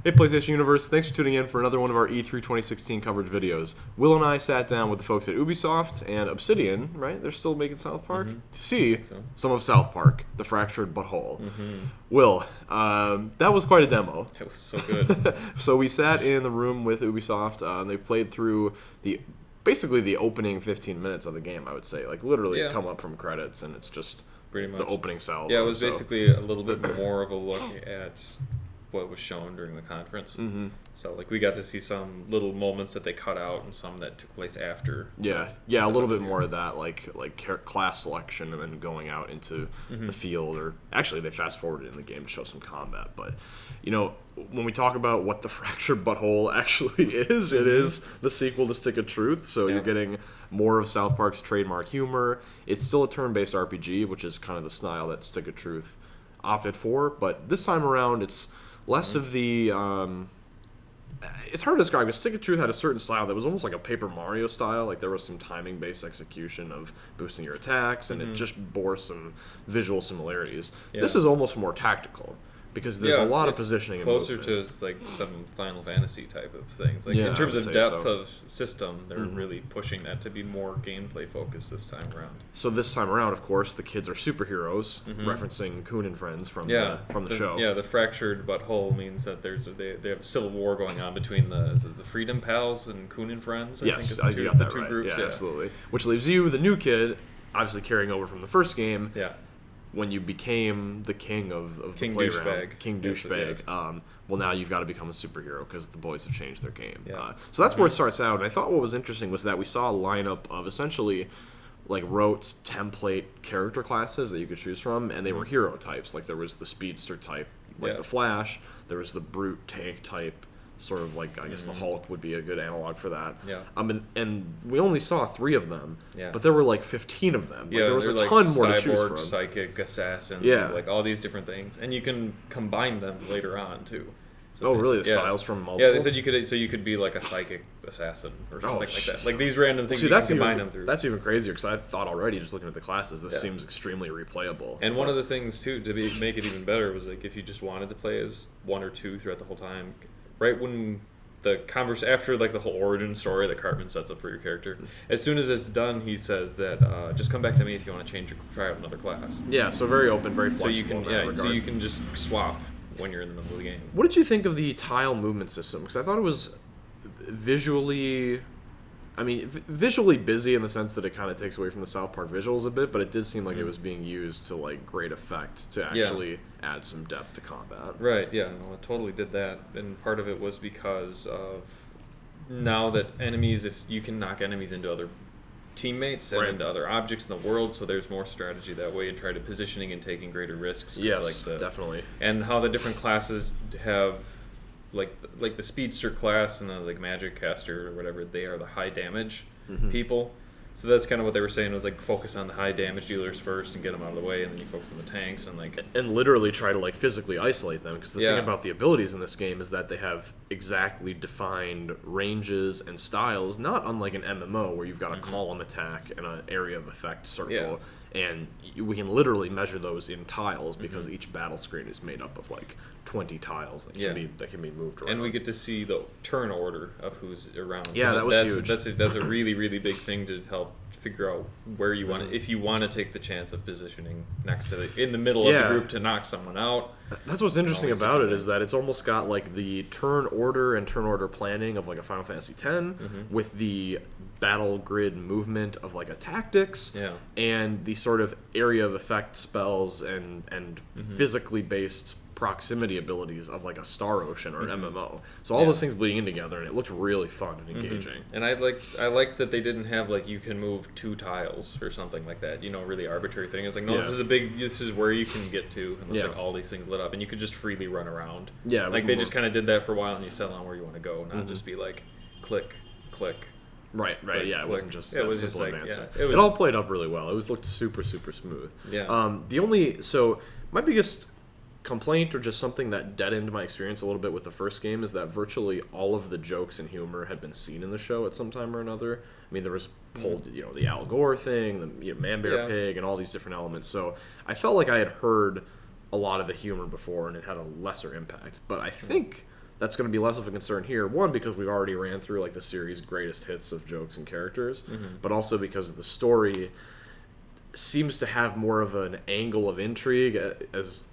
Hey PlayStation Universe, thanks for tuning in for another one of our E3 2016 coverage videos. Will and I sat down with the folks at Ubisoft and Obsidian, right? They're still making South Park? To see some of South Park, The Fractured But Whole. Will, that was quite a demo. It was so good. So we sat in the room with Ubisoft, and they played through basically the opening 15 minutes of the game, I would say. Like, literally come up from credits, and it's just Pretty much the opening salvo. Yeah, it was basically a little bit more of a look at what was shown during the conference. So, like, we got to see some little moments that they cut out and some that took place after. Yeah, a little bit more of that, like class selection and then going out into the field. Or actually, they fast forwarded in the game to show some combat. But, you know, when we talk about what the Fractured But Whole actually is, it is the sequel to Stick of Truth. So you're getting more of South Park's trademark humor. It's still a turn-based RPG, which is kind of the style that Stick of Truth opted for. But this time around, it's less of the it's hard to describe because Stick of Truth had a certain style that was almost like a Paper Mario style. Like, there was some timing-based execution of boosting your attacks, and it just bore some visual similarities. This is almost more tactical because there's a lot of positioning closer and movement. to like some Final Fantasy type of things. Like, in terms of depth of system, they're really pushing that to be more gameplay focused this time around. So this time around, of course, the kids are superheroes, referencing Coon and Friends from the show. Yeah, the Fractured But Whole means that they have a civil war going on between the Freedom Pals and Coon and Friends. I think it's the got that two right. groups. Yeah, absolutely. Which leaves you, the new kid, obviously carrying over from the first game. Yeah. When you became the king of King the playground, Douchebag. King Douchebag, well, now you've got to become a superhero because the boys have changed their game. Yeah. So that's where it starts out. And I thought what was interesting was that we saw a lineup of essentially like rote template character classes that you could choose from, and they were hero types. Like, there was the speedster type, like the Flash. There was the brute tank type, sort of like, I guess the Hulk would be a good analog for that. Yeah. And we only saw 3 of them, Yeah. but there were like 15 of them. Yeah, like, there was a like ton more to choose cyborg, from. psychic, assassin, like all these different things, and you can combine them later on too. So really? The styles from multiple? Yeah, they said you could be like a psychic assassin or something like that. Like, these random things you can combine them through. That's even crazier because I thought already, just looking at the classes, this seems extremely replayable. And one of the things too to make it even better was, like, if you just wanted to play as one or two throughout the whole time, right when the after, like, the whole origin story that Cartman sets up for your character, as soon as it's done, he says that just come back to me if you want to try out another class. Yeah, so very open, very flexible. So you can just swap when you're in the middle of the game. What did you think of the tile movement system? Because I thought it was visually busy in the sense that it kind of takes away from the South Park visuals a bit, but it did seem like it was being used to, like, great effect to actually add some depth to combat. Right, yeah, no, it totally did that. And part of it was because of now that enemies, if you can knock enemies into other teammates and into other objects in the world, so there's more strategy that way and try to positioning and taking greater risks. Yes, definitely. And how the different classes have, like the speedster class and the, like, magic caster or whatever, they are the high damage people. So that's kind of what they were saying, was, like, focus on the high damage dealers first and get them out of the way, and then you focus on the tanks and literally try to, like, physically isolate them, because the thing about the abilities in this game is that they have exactly defined ranges and styles, not unlike an MMO where you've got a column attack and an area of effect circle. And we can literally measure those in tiles because each battle screen is made up of, like, 20 tiles that can be moved around. And we get to see the turn order of who's around. Yeah, so that was huge. That's a really, really big thing to help figure out where you want to, if you want to take the chance of positioning next to in the middle of the group to knock someone out. That's what's interesting about it, is that it's almost got, like, the turn order and turn order planning of, like, a Final Fantasy X with the battle grid movement of, like, a Tactics and the sort of area of effect spells and physically based proximity abilities of, like, a Star Ocean or an MMO. So all those things bleeding in together, and it looked really fun and engaging. And I liked that they didn't have, like, you can move 2 tiles or something like that, really arbitrary thing. It's like, no, this is where you can get to, and it's like all these things lit up, and you could just freely run around. Yeah, like, they just kind of did that for a while, and you settle on where you want to go, not just be like click, click. Right. Click, yeah, it wasn't just it was simple just advancement. Like, it all played up really well. It looked super, super smooth. Yeah. My biggest complaint, or just something that deadened my experience a little bit with the first game, is that virtually all of the jokes and humor had been seen in the show at some time or another. I mean, there was the Al Gore thing, the Man Bear Pig, and all these different elements. So I felt like I had heard a lot of the humor before, and it had a lesser impact. But I think that's going to be less of a concern here. One, because we already ran through like the series' greatest hits of jokes and characters, but also because the story seems to have more of an angle of intrigue, as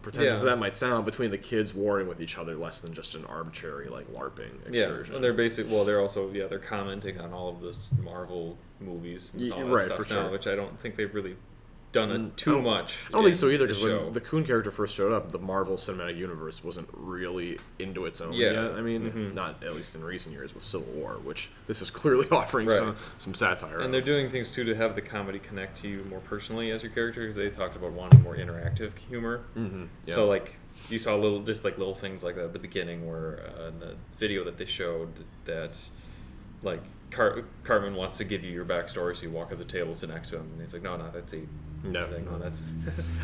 pretentious as that might sound, between the kids warring with each other, less than just an arbitrary like LARPing excursion. Yeah, and they're also they're commenting on all of the Marvel movies and all that stuff for now, sure. which I don't think they've really done it too much. I don't think so either, because when the Coon character first showed up, the Marvel Cinematic Universe wasn't really into its own yet. I mean, not at least in recent years with Civil War, which this is clearly offering some satire. And they're doing things too to have the comedy connect to you more personally as your character, because they talked about wanting more interactive humor. So like you saw little things like that at the beginning, where in the video that they showed that like Cartman wants to give you your backstory, so you walk up the table, sit next to him, and he's like, no, that's a that's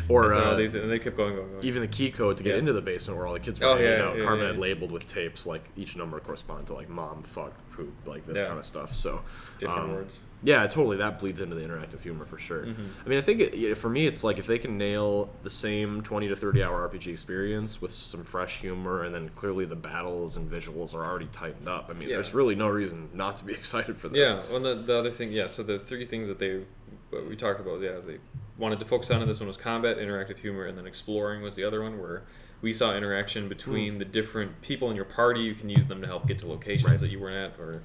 or and they kept going. Even the key code to get into the basement where all the kids were hanging out, Cartman had labeled with tapes, like each number corresponded to like mom, fuck, poop, like this kind of stuff. So different words. Yeah, totally. That bleeds into the interactive humor for sure. I mean, I think for me, it's like if they can nail the same 20 to 30 hour RPG experience with some fresh humor, and then clearly the battles and visuals are already tightened up. I mean, there's really no reason not to be excited for this. Yeah. Well, the other thing, so the three things that we talked about, they wanted to focus on in this one was combat, interactive humor, and then exploring was the other one, where we saw interaction between the different people in your party. You can use them to help get to locations that you weren't at, or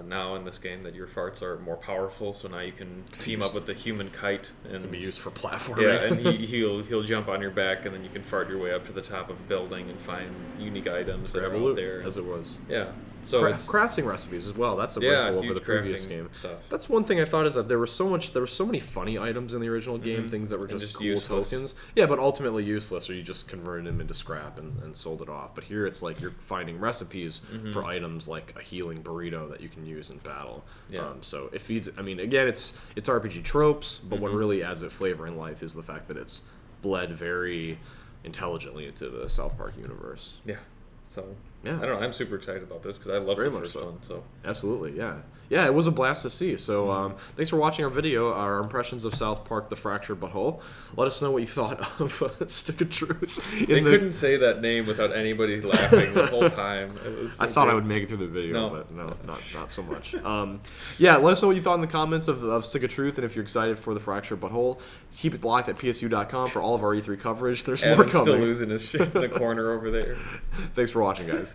now in this game that your farts are more powerful, so now you can team up with the human kite and be used for platforming. Yeah, and he'll jump on your back, and then you can fart your way up to the top of a building and find unique items that are out there. As it was. Yeah. So crafting recipes as well. That's a wrinkle over the previous game. Stuff. That's one thing I thought, is that there were so many funny items in the original game, things that were just cool useless tokens. Yeah, but ultimately useless, or you just converted them into scrap and sold it off. But here it's like you're finding recipes for items like a healing burrito that you can use in battle. Yeah. So it feeds. I mean, again, it's RPG tropes, but what really adds it flavor in life is the fact that it's bled very intelligently into the South Park universe. Yeah. So I don't know. I'm super excited about this because I loved the first one. So absolutely, yeah, it was a blast to see. So thanks for watching our video, our impressions of South Park: The Fractured Butthole. Let us know what you thought of Stick of Truth. They couldn't say that name without anybody laughing the whole time. It was so I thought I would make it through the video, but no, not so much. Yeah, let us know what you thought in the comments of Stick of Truth, and if you're excited for The Fractured Butthole. Keep it locked at psu.com for all of our E3 coverage. There's more coming. Still losing his shit in the corner over there. Thanks for watching, guys.